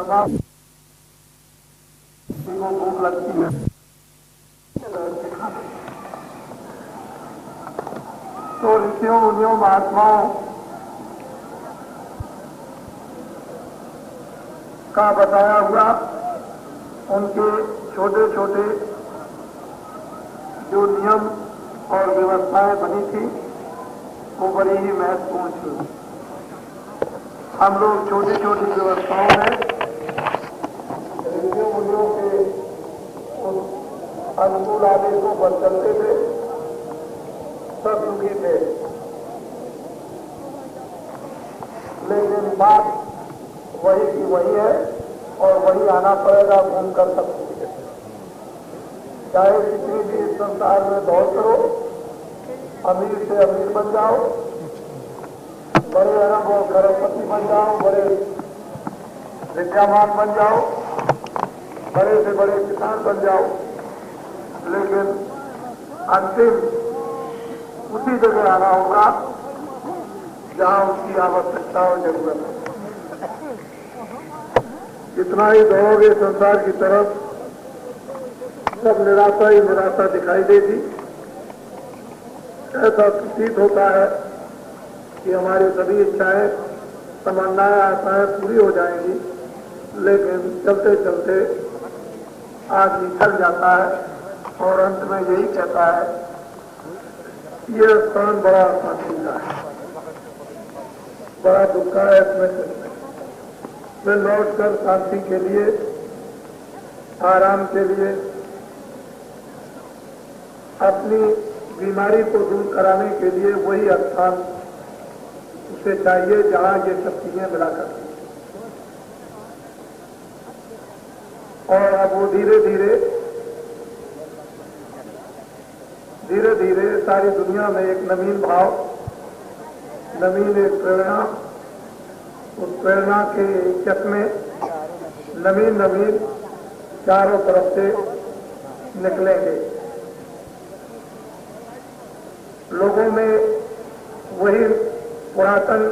सदा को भूख लगती है। तो ऋषियों मुनियों महात्माओं का बताया हुआ उनके छोटे छोटे जो नियम और व्यवस्थाएं बनी थी वो बड़ी ही महत्वपूर्ण थी। हम लोग छोटी छोटी व्यवस्थाओं में ऋषियों मुनियों के उन अनुकूल आदेशों पर चलते थे, सब सुखी थे। लेकिन बात वही की वही है और वही आना पड़ेगा, घूम कर सब कुछ। चाहे कितनी भी इस संसार में दौड़ करो, अमीर से अमीर बन जाओ, बड़े अरब और करोड़पति बन जाओ, बड़े विद्यामान बन जाओ, बड़े से बड़े किसान बन जाओ, लेकिन अंतिम उसी जगह आना होगा जहां उसकी आवश्यकता और जरूरत है। जितना ही दौड़ोगे संसार की तरफ, सब निराशा ही निराशा दिखाई देगी। ऐसा प्रतीत होता है कि हमारी सभी इच्छाएं, तमन्नाएं, आशाएं पूरी हो जाएंगी, लेकिन चलते चलते आदमी थक जाता है और अंत में यही कहता है ये स्थान बड़ा अशांति का है, बड़ा दुख का है, इसमें मैं लौट कर शांति के लिए, आराम के लिए, अपनी बीमारी को दूर कराने के लिए वही स्थान उसे चाहिए जहां ये सब चीजें मिला करती। और अब वो धीरे धीरे सारी दुनिया में एक नवीन भाव, नवीन एक प्रेरणा, उस प्रेरणा के चकमे नवीन चारों तरफ से निकलेंगे। लोगों में वही पुरातन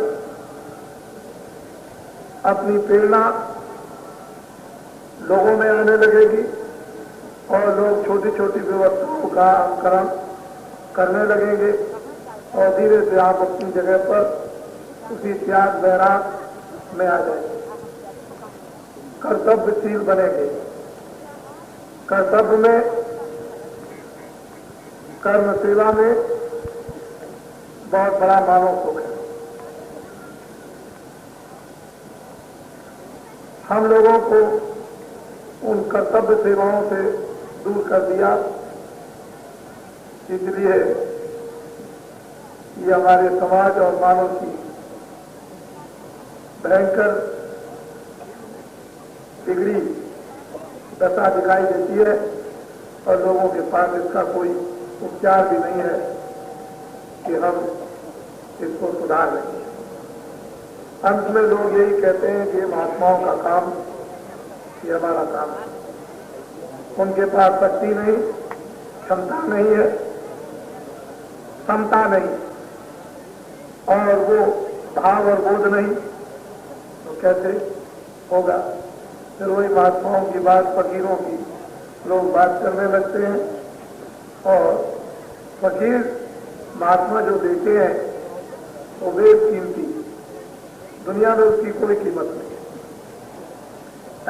अपनी प्रेरणा लोगों में आने लगेगी और लोग छोटी छोटी व्यवस्थाओं का अनुकरण करने लगेंगे और धीरे से आप अपनी जगह पर उसी त्याग वैराग में आ जाएंगे। कर्तव्यशील बनेंगे। कर्तव्य में, कर्म सेवा में बहुत बड़ा मानव सुख है। हम लोगों को उन कर्तव्य सेवाओं से दूर कर दिया, इसलिए ये हमारे समाज और मानव की भयंकर बिगड़ी दशा दिखाई देती है और लोगों के पास इसका कोई उपचार भी नहीं है कि हम इसको सुधार लेंगे। अंत में लोग यही कहते हैं कि महात्माओं का काम, ये हमारा काम है। उनके पास शक्ति नहीं, क्षमता नहीं है, समता नहीं और वो भाव और बोध नहीं, तो कैसे होगा? फिर वही महात्माओं की बात, फकीरों की लोग बात करने लगते हैं और फकीर महात्मा जो देते हैं वो बेकीमती, दुनिया में उसकी कोई कीमत नहीं।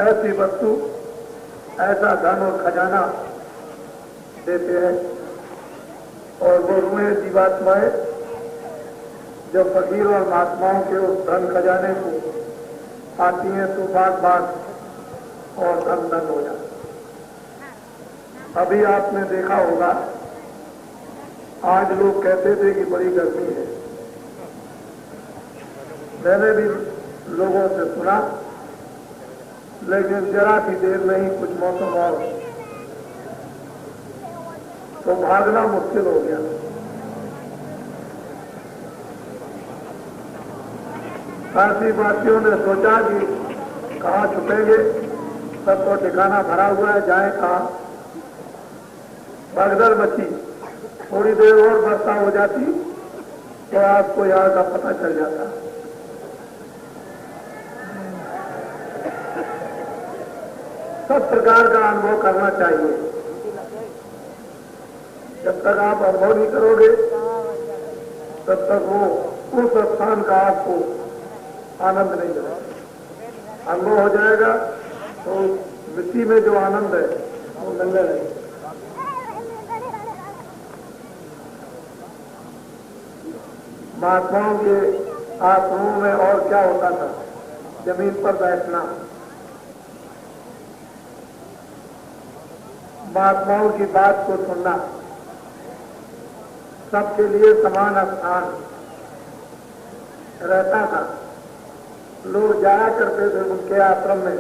ऐसी वस्तु, ऐसा धन और खजाना देते हैं और वो रूहें, जीवात्माएं जब फकीर और महात्माओं के उस धन खजाने को आती हैं तो बात और धन हो जाता। अभी आपने देखा होगा, आज लोग कहते थे कि बड़ी गर्मी है। मैंने भी लोगों से सुना, लेकिन जरा सी देर नहीं, कुछ मौसम और तो भागना मुश्किल हो गया। काशी वासियों ने सोचा कि कहाँ छुपेंगे, सब तो ठिकाना भरा हुआ है, जाए कहाँ। भगदड़ मची। थोड़ी देर और वर्षा हो जाती तो आपको यहाँ का पता चल जाता। सब प्रकार का अनुभव करना चाहिए। जब तक आप अनुभव नहीं करोगे तब तक वो उस स्थान का आपको आनंद नहीं मिलेगा। अनुभव हो जाएगा तो मिट्टी में जो आनंद है वो मिलने लगेगा। महात्माओं के आश्रमों में और क्या होता था? जमीन पर बैठना, महात्माओं की बात को सुनना, सबके लिए समान स्थान रहता था। लोग जाया करते थे उनके आश्रम में।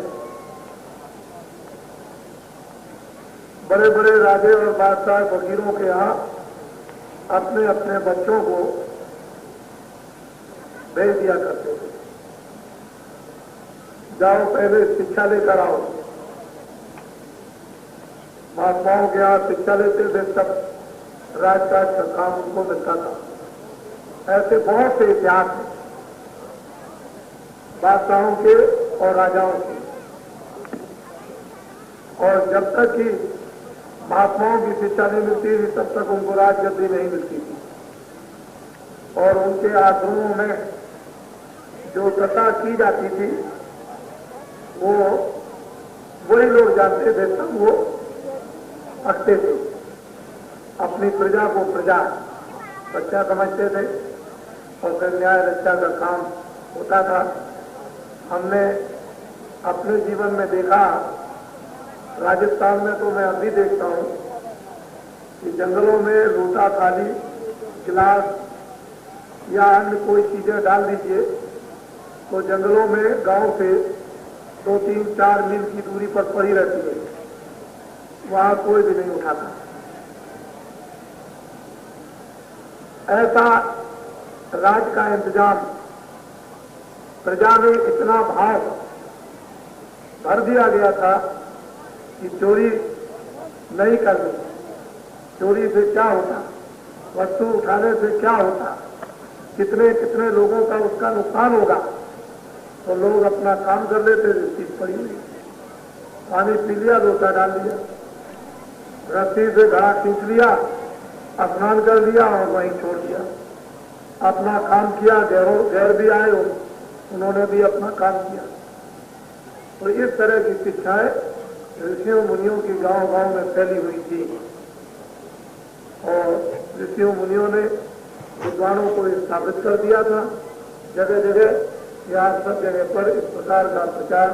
बड़े बड़े राजे और बादशाह फकीरों के यहाँ अपने अपने बच्चों को भेज दिया करते थे, जाओ पहले शिक्षा लेकर आओ। महात्माओं के यहाँ शिक्षा लेते थे, तब राजकाज का काम उनको मिलता था। ऐसे बहुत से इतिहास हैं बादशाहों के और राजाओं के। और जब तक कि महात्माओं की शिक्षा नहीं मिलती थी तब तक उनको राजगद्दी नहीं मिलती थी। और उनके आश्रमों में जो कथा की जाती थी वो वही लोग जानते थे, तब वो पढ़ते थे। अपनी प्रजा को प्रजा बच्चा समझते थे और फिर न्याय रक्षा का काम होता था। हमने अपने जीवन में देखा, राजस्थान में तो मैं अभी देखता हूँ कि जंगलों में लोटा थाली गिलास या अन्य कोई चीजें डाल दीजिए तो जंगलों में गांव से 2-3-4 मील की दूरी पर पड़ी रहती है, वहां कोई भी नहीं उठाता। ऐसा राज का इंतजाम प्रजा में इतना भाव भर दिया गया था कि चोरी नहीं करनी। चोरी से क्या होता, वस्तु उठाने से क्या होता, कितने कितने लोगों का उसका नुकसान होगा। तो लोग अपना काम कर लेते थे, चीज पड़ी हुई, पानी पी लिया, लोटा डाल दिया, रस्सी से घड़ा खींच लिया, स्नान कर लिया और वहीं छोड़ दिया। अपना काम किया, गैर भी आए, उन्होंने भी अपना काम किया। तो इस तरह की शिक्षाएं ऋषियों मुनियों की गांव गांव में फैली हुई थी। और ऋषियों मुनियों ने विद्वानों को स्थापित कर दिया था जगह जगह। यहाँ सब जगह पर इस प्रकार का प्रचार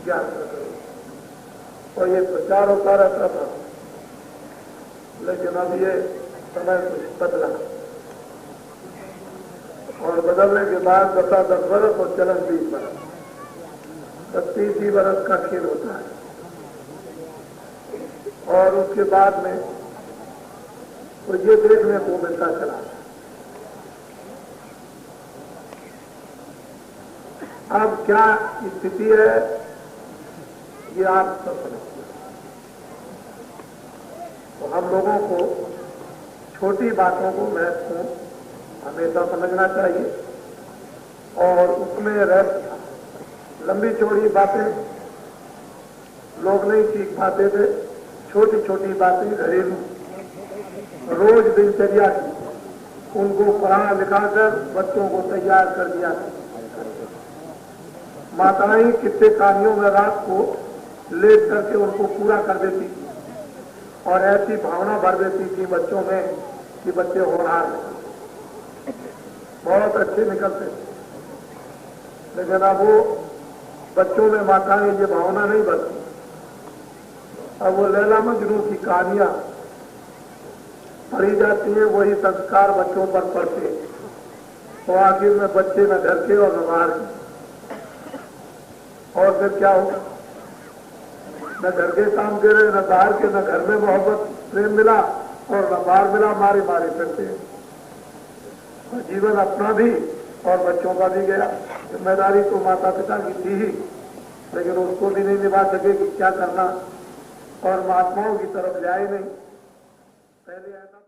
ज्ञान कर और ये प्रचार होता रहता था। लेकिन अब ये समय कुछ बदला और बदलने के बाद 10 वर्ष और चलन 20 वर्ष, 30 वर्ष का खेल होता है। और उसके बाद में तो ये देखने को मिलता चला। अब क्या स्थिति है ये आप सब समझते हैं। तो हम लोगों को छोटी बातों को महत्वपूर्ण हमेशा समझना चाहिए और उसमें रह लंबी चौड़ी बातें लोग नहीं सीख पाते थे। छोटी छोटी बातें घरेलू रोज दिनचर्या की उनको पढ़ा लिखा कर बच्चों को तैयार कर दिया। माताएं कितने कार्यों में रात को लेट करके उनको पूरा कर देती थी और ऐसी भावना भर देती थी बच्चों में कि बच्चे होनहार बहुत अच्छे निकलते थे। लेकिन अब वो बच्चों में माताएं ये भावना नहीं भरती। अब वो लैला मजनू की कहानियां पढ़ी जाती है, वही संस्कार बच्चों पर पड़ते, तो आखिर में बच्चे न घर के और न बाहर के। और फिर क्या होगा, न घर के काम के रहे, न बाहर के, न घर में मोहब्बत प्रेम मिला और न बाहर मिला, मारे मारे फिरते। तो जीवन अपना भी और बच्चों का भी गया। जिम्मेदारी तो माता पिता की थी ही, लेकिन उसको भी नहीं निभा सके कि क्या करना और महात्माओं की तरफ जाए नहीं। पहले ऐसा